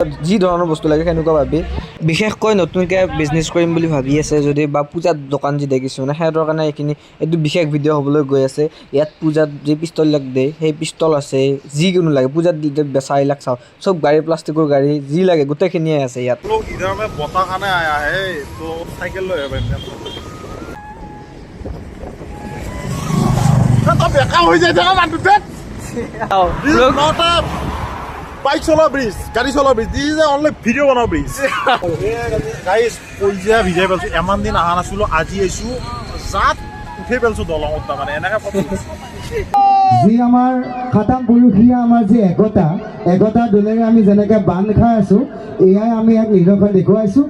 যি ধৰণৰ বস্তু লাগে সেনেকুৱা ভাবি বিশেষকৈ নতুনকৈ বিজনেছ কৰিম বুলি ভাবি আছে যদি বা পূজাত দোকান যি দেখিছোঁ মানে সিহঁতৰ কাৰণে এইটো বিশেষ ভিডিঅ' হ'বলৈ গৈ আছে। ইয়াত পূজাত যি পিষ্টলবিলাক দিয়ে সেই পিষ্টল আছে, যিকোনো লাগে পূজাত বেচা এইবিলাক চাওঁ চব গাড়ী, প্লাষ্টিকৰ গাড়ী যি লাগে গোটেইখিনিয়ে আছে ইয়াত। लोग इधर में बोता खाने आया है तो साइकिल लो है तो बेका हो जाए जगह मान दे लोग नॉट अ बाइक चला ब्रिज गाड़ी चला bridge this is only video बना ब्रिज गाइस পইজা ভিজাই পালছো এমান দিন আহা নাছিলো আজি আইছো জাত উঠে পেলছো দলঙত মানে এনেকা যি আমাৰ খাতাম পুৰুষীয়া আমাৰ যে একতা দলেৰে আমি যেনেকৈ বান্ধ খাই আছোঁ এয়াই আমি ইয়াক নিদৰ্শন দেখুৱাইছোঁ।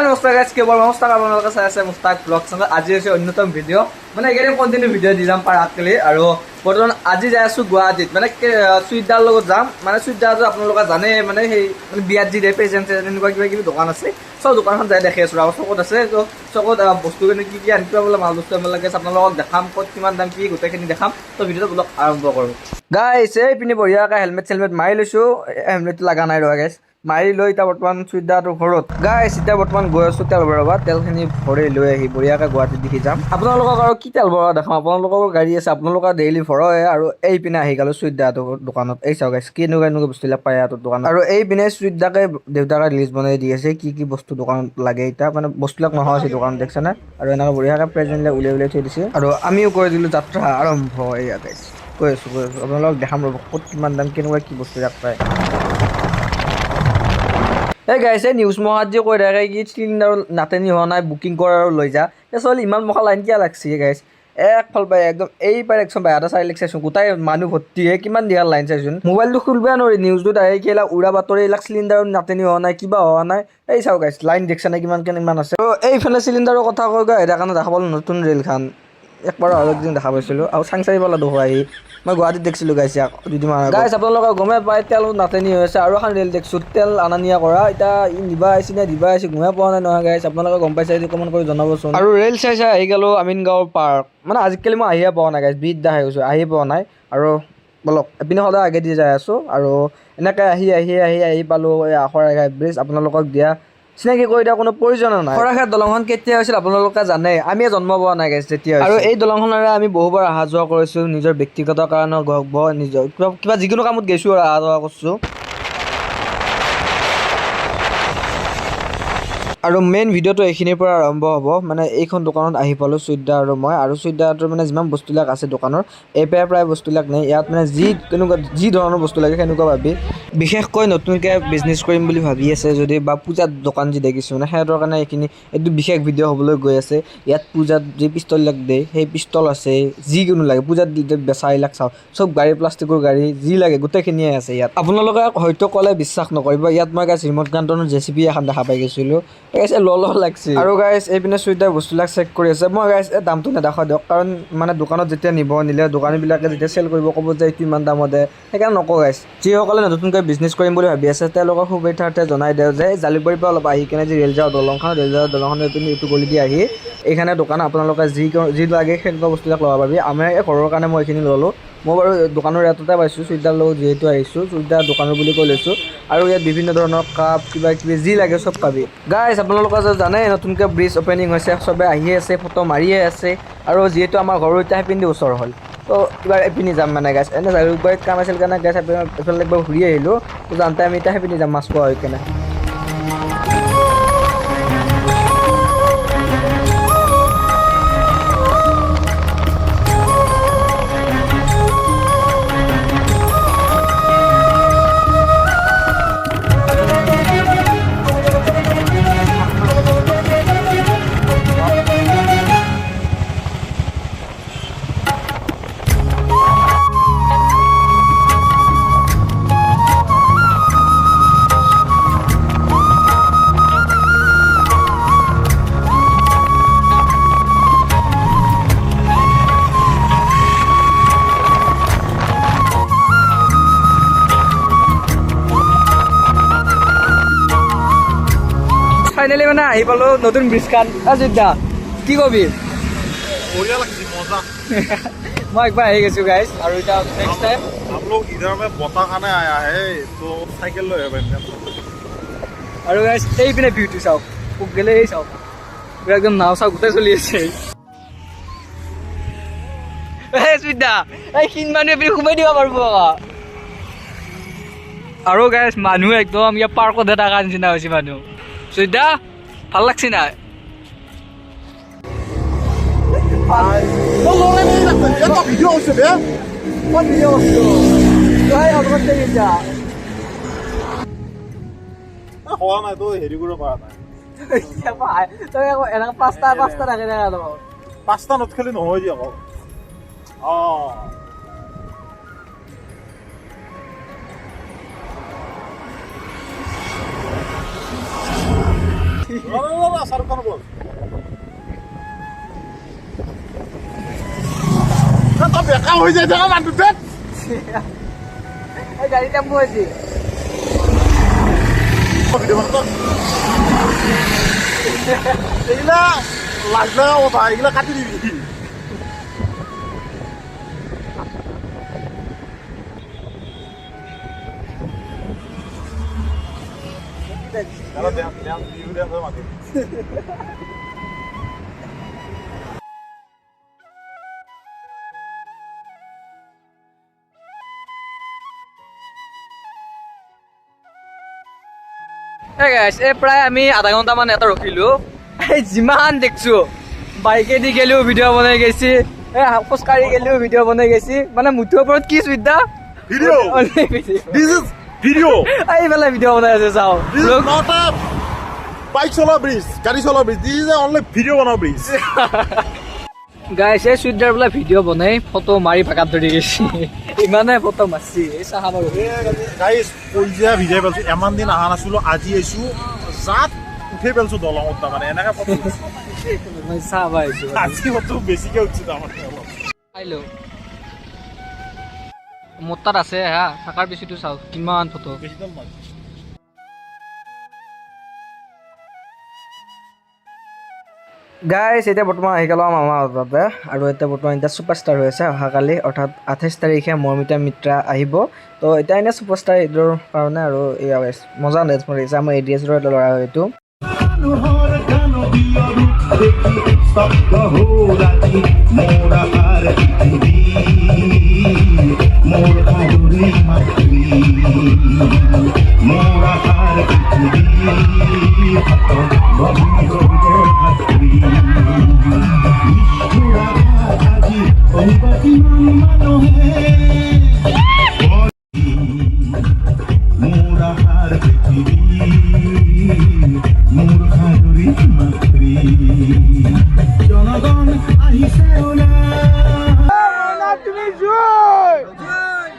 নমস্কাৰ গাইজ, কেৱল নমস্কাৰ আপোনালোকে চাই আছে মুস্তাক ব্লগ চেনেল। আজি হৈছে অন্যতম ভিডিঅ' মানে এইকেইদিন কণ্টিনিউ ভিডিঅ' দি যাম পাৰাতলি। আৰু বৰ্তমান আজি যাই আছোঁ গুৱাহাটীত মানে চুইদাৰ লগত যাম। মানে চুইদাৰটো আপোনালোকে জানে মানে সেই মানে বিয়াত যি দিয়ে পেজেণ্ট এনেকুৱা কিবা কিবি দোকান আছে, চব দোকানখন যাই দেখি আছোঁ আৰু চকত আছে। তো চকত বস্তুখিনি কি কি আনিব বোলে মাল বস্তু আনিব লাগে আপোনালোকক দেখাম, ক'ত কিমান দাম কি গোটেইখিনি দেখাম। তো ভিডিঅ'টো ব্লগ আৰম্ভ কৰোঁ। গাইজ এইপিনে বঢ়িয়াকৈ হেলমেট চেলমেট মাৰি লৈছোঁ, হেলমেটটো লগা নাই ৰ'বা গাইজ, মাৰি লৈ এতিয়া বৰ্তমান চুইদাৰটো ঘৰত। গাইজ এতিয়া বৰ্তমান গৈ আছোঁ তেল ভৰাব, তেলখিনি ভৰি লৈ আহি বঢ়িয়াকৈ গুৱাহাটীত দেখি যাম। আপোনালোকক আৰু কি তেল ভৰোৱা দেখাম, আপোনালোকৰ গাড়ী আছে, আপোনালোকৰ ডেইলি ভৰাই। আৰু এইপিনে আহি গ'লোঁ চুইদাৰটো দোকানত। এই চাওক গাইজ কেনেকুৱা বস্তুবিলাক পায় ইয়াত দোকানত। আৰু এইপিনে চুইদাৰকে দেউতাকে লিষ্ট বনাই দি আছে কি কি বস্তু দোকানত লাগে। এতিয়া মানে বস্তুবিলাক নোহোৱা হৈছে দোকানত, দেখিছেনে? আৰু এনেকৈ বঢ়িয়াকৈ প্ৰেজেণ্টবিলাক উলিয়াই থৈ দিছে। আৰু আমিও কৰি দিলোঁ যাত্ৰা আৰম্ভ। এয়া গাইজ কৈ আছোঁ আপোনালোকক দেখাম ৰ'ব ক'ত কিমান দাম কেনেকুৱা কি বস্তুবিলাক পায়। এই গাইজ এই নিউজ মহাত যে কৈ থাকে কি চিলিণ্ডাৰ নাটনি হোৱা নাই বুকিং কৰা আৰু লৈ যা। এই চলি ইমান মখা লাইন কিয় লাগছে গাইজ? একফাল পাই একদম এই পাই একচোন পাই আধা চাৰি লাখ চাইছোঁ, গোটাই মানুহ ভৰ্তিহে, কিমান দীঘল লাইন চাইছোন। মোবাইলটো খুলিবই নোৱাৰি, নিউজটোত আহে কি এইবিলাক উৰা বাতৰি, এইবিলাক চিলিণ্ডাৰ নাটনি হোৱা নাই কিবা হোৱা নাই। এই চাওক গাইজ লাইন দেখিছা নাই কিমান আছে। আৰু এইফালে চিলিণ্ডাৰৰ কথা কৈ গৈ এটা কাৰণে দেখা পালোঁ নতুন ৰেলখন, একবাৰ আৰু একদিন দেখা পাইছিলোঁ। আৰু চাংচাৰি পালা দেখুৱাই আহি মই গুৱাহাটীত দেখিছিলোঁ গাইজ ইয়াক দুদিনমান আগত। গাইজ আপোনালোকে গমেই পায় তেল নাটনি হৈ আছে। আৰু এখন ৰেল দেখিছোঁ তেল অনা নিয়া কৰা, এতিয়া নিবা আহিছে নে দিবা আহিছে গমেই পোৱা নাই নহয় গাইজ। আপোনালোকে গম পাইছে যদি কমেণ্ট কৰি জনাবচোন। আৰু ৰেল চাই আহি গ'লোঁ আমিনগাঁও পাৰ্ক। মানে আজিকালি মই আহিয়ে পোৱা নাই গাইজ, বিদ্যা হৈ গৈছোঁ, আহি পোৱা নাই। আৰু বলক এপিনে সদায় আগেদি যাই আছোঁ। আৰু এনেকৈ আহি পালোঁ এই শৰাইঘাট ব্ৰিজ। আপোনালোকক দিয়া চিনাকি কৰি দিয়া কোনো প্ৰয়োজন নাই। শৰাইঘাট দলংখন কেতিয়া হৈছিল আপোনালোকে জানে, আমিয়ে জন্ম পোৱা নাই গাইজ তেতিয়া। আৰু এই দলংখনেৰে আমি বহুবাৰ অহা যোৱা কৰিছোঁ, নিজৰ ব্যক্তিগত কাৰণে নিজৰ কিবা যিকোনো কামত গৈছোঁ আৰু অহা যোৱা কৰিছোঁ। আৰু মেইন ভিডিঅ'টো এইখিনিৰ পৰা আৰম্ভ হ'ব। মানে এইখন দোকানত আহি পালোঁ চুইদাৰ আৰু মই। আৰু চুইদাৰটোৰ মানে যিমান বস্তুবিলাক আছে দোকানৰ এই প্ৰায় বস্তুবিলাক নাই ইয়াত। মানে যি ধৰণৰ বস্তু লাগে সেনেকুৱা ভাবি বিশেষকৈ নতুনকৈ বিজনেছ কৰিম বুলি ভাবি আছে যদি বা পূজাত দোকান যি দেখিছোঁ মানে সিহঁতৰ কাৰণে এইটো বিশেষ ভিডিঅ' হ'বলৈ গৈ আছে। ইয়াত পূজাত যি পিষ্টলবিলাক দিয়ে সেই পিষ্টল আছে, যিকোনো লাগে পূজাত বেচা এইবিলাক চাওঁ চব গাড়ী, প্লাষ্টিকৰ গাড়ী যি লাগে গোটেইখিনিয়ে আছে ইয়াত। আপোনালোকে হয়তো ক'লে বিশ্বাস নকৰিব, ইয়াত মই গাইজ ৰিম'ট কণ্ট্ৰলৰ JCB এখন দেখা পাই গৈছিলোঁ। গাইজ লাগছে। আৰু গাইজ এইপিনে চুইদাৰ বস্তুবিলাক চেক কৰি আছে। মই গাইজ দামটো নেদেখাওঁ দিয়ক, কাৰণ মানে দোকানত যেতিয়া নিলে দোকানীবিলাকে যেতিয়া চেল কৰিব ক'ব যে এইটো ইমান দামত দিয়ে, সেইকাৰণে নকওঁ গাইজ। যিসকলে নতুনকৈ বিজনেছ কৰিম বুলি ভাবি আছে তেওঁলোকক সুবিধাৰ্থে জনাই দিওঁ যে জালুকবাৰীৰ পৰা অলপ আহি কিনে যি ৰেল যোৱা দলংখন এইটো গলি দি আহি এইখানে দোকান আপোনালোকে যি লাগে সেনেকুৱা বস্তুবিলাক ল'ব পাৰি। আমাৰ এই ঘৰৰ কাৰণে মই এইখিনি ল'লোঁ। মই বাৰু দোকানৰ ইয়াতে পাইছোঁ চুইদাৰ লগত যিহেতু আহিছোঁ, চুইদাৰ দোকানৰ বুলি কৈ লৈছোঁ। আৰু ইয়াত বিভিন্ন ধৰণৰ কাপ কিবা কিবি যি লাগে চব পাবি। গাইজ আপোনালোকে জানে নতুনকৈ ব্ৰিজ অ'পেনিং হৈছে, চবে আহিয়ে আছে, ফটো মাৰিয়ে আছে। আৰু যিহেতু আমাৰ ঘৰৰ এতিয়া সেইপিনে ওচৰ হ'ল তো এইবাৰ এইপিনে যাম মানে গাইজ। এনে জালুকবাৰীত কাম আছিল কাৰণে গাইজ এইফালে একবাৰ ঘূৰি আহিলোঁ। তো জানতে আমি এতিয়া সেইপিনে যাম মাছ খোৱা হৈ কেনে। ফাইনেলি মানে আহি পালোঁ নতুন ব্ৰিজখন। অযোধ্যা কি কবি? বঢ়িয়া লাগছে, মজা मजा মই একবাৰ আহি গৈছোঁ গাইজ আৰু এতিয়া নেক্সট টাইম हम लोग इधर में बोता खाने आया है तो साइकिल लो है আৰু গাইজ এইপিনে ভিউটো চাওক খুব গেলে এই চাওক পুৰা একদম নাও চাও গোটেই চলি আছে এই সুবিধা এই কিন মানুহ এপিনে সোমাই দিব পাৰিব আৰু গাইজ মানুহ একদম ইয়াৰ পাৰ্কত থকা নিচিনা হৈছে মানুহ সুবিধা ভাল লাগছে নাই ये तो वीडियो से बे কোন ভিডিঅ' বস্তু তই অকমান দেৰি যা हुआ ना तो हेरी गुरो पड़ा था তই আকৌ এনেকৈ পাঁচটা থাকে না पास्ता नत खेली নহয় দি আকৌ शाहरुख खान बोल तो बेका হৈ যায় জানা মানুষটা এই গাড়ি টেম্পো আছে ভিডিও বানাতো এইলা লাগলা কথা এইলা কাটি দিবি Kalau yang view dia sama mati. Hey guys, প্ৰায় আমি আধা ঘণ্টামান এটা ৰখিলোঁ এই যিমান দেখিছোঁ বাইকেদি গেলিও ভিডিঅ' বনাই গৈছে খোজকাঢ়ি গেলিও ভিডিঅ' বনাই গৈছে মানে মুঠৰ ওপৰত কি সুবিধা Video. This is video. এইফালে ভিডিঅ' বনাই আছে চাওঁ This is not a bike চলা bridge, গাড়ী চলা bridge. This is only video বনোৱা bridge. গাইছ এই চুইদাৰ বোলে ভিডিঅ' বনাই ফটো মাৰি ভাগাত ধৰি গৈছে ইমানে ফটো মাৰছি এই চাহাব গাইছ পইজা ভিজাই পেলাইছো এমান দিন অহা নাছিলো আজি আহিছো জাত উঠে পেলাইছো দলঙত মানে এনেকে ফটো মই চাহাব আহিছোঁ আজি ফটো বেছিকে উঠছে তাৰমানে অলপ আহিলোঁ মোৰ তাত আছে হা থকাৰ পিছতো চাওক কিমান ফটো বেছি দাম নাই গাইছ এতিয়া বৰ্তমান আহি গ'লোঁ মামাৰ তাতে আৰু এতিয়া বৰ্তমান এতিয়া ছুপাৰষ্টাৰ হৈ আছে অহাকালি অৰ্থাৎ 28 তাৰিখে মৰ্মিতা মিত্ৰা আহিব তো এতিয়া এনে ছুপাৰষ্টাৰ ঈদৰ কাৰণে আৰু এয়া গাইছ মজা ডেন্স মাৰিছে আমাৰ এডিএছৰ এটা ল'ৰা হয় এইটো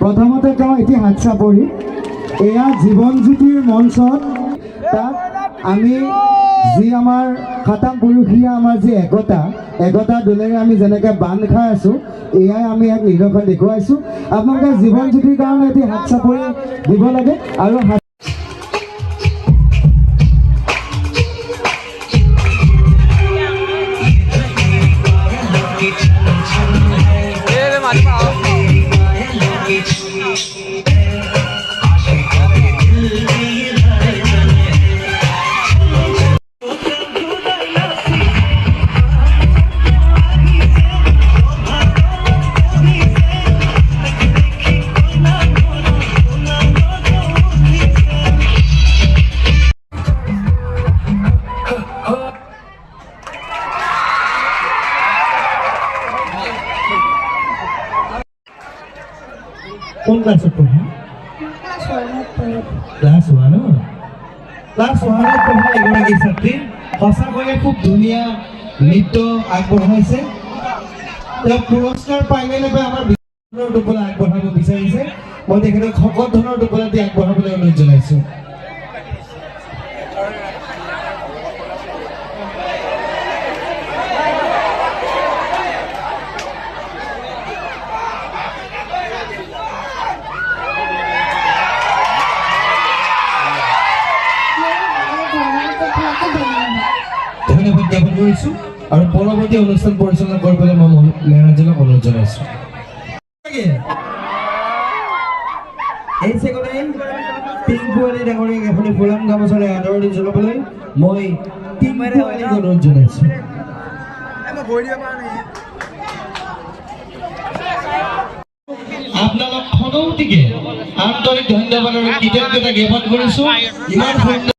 প্ৰথমতে তেওঁ ইতিহাস চাপৰি এয়া জীৱন জ্যোতিৰ মঞ্চত তাত আমি যি আমাৰ খাতাম পুৰুষীয়া আমাৰ যি একতা দোলেৰে আমি যেনেকৈ বান্ধ খাই আছোঁ এয়াই আমি এক নিদৰ্শন দেখুৱাইছোঁ আপোনালোকে জীৱন জ্যোতিৰ কাৰণে এটি হাত চাপৰি দিব লাগে আৰু কোন ক্লাছত পঢ়া ক্লাছ 1 পঢ়া এগৰাকী ছাত্ৰী সঁচাকৈয়ে খুব ধুনীয়া নৃত্য আগবঢ়াইছে তেওঁ পুৰস্কাৰ পাইনে নাপাই আমাৰ বিভিন্ন টোপোলা আগবঢ়াব বিচাৰিছে মই তেখেতক সকলো ধৰণৰ টোপোলা দি আগবঢ়াবলৈ অনুৰোধ জনাইছোঁ ধন্যবাদ জ্ঞাপন কৰিছোঁ আৰু পৰৱৰ্তী অনুষ্ঠান পৰিচালনা কৰিবলৈ মই শ্ৰদ্ধাঞ্জলক অনুৰোধ জনাইছোঁ এই চেগতে পিংকু আলী ডাঙৰীয়াক এখনি ফুলাম গামোচাৰে আদৰণি জনাবলৈ মই টিংকু আলীক অনুৰোধ জনাইছোঁ আপোনালোক সকলোটিকে আন্তৰিক ধন্যবাদ আৰু কৃতজ্ঞতা জ্ঞাপন কৰিছোঁ ইমান সুন্দৰ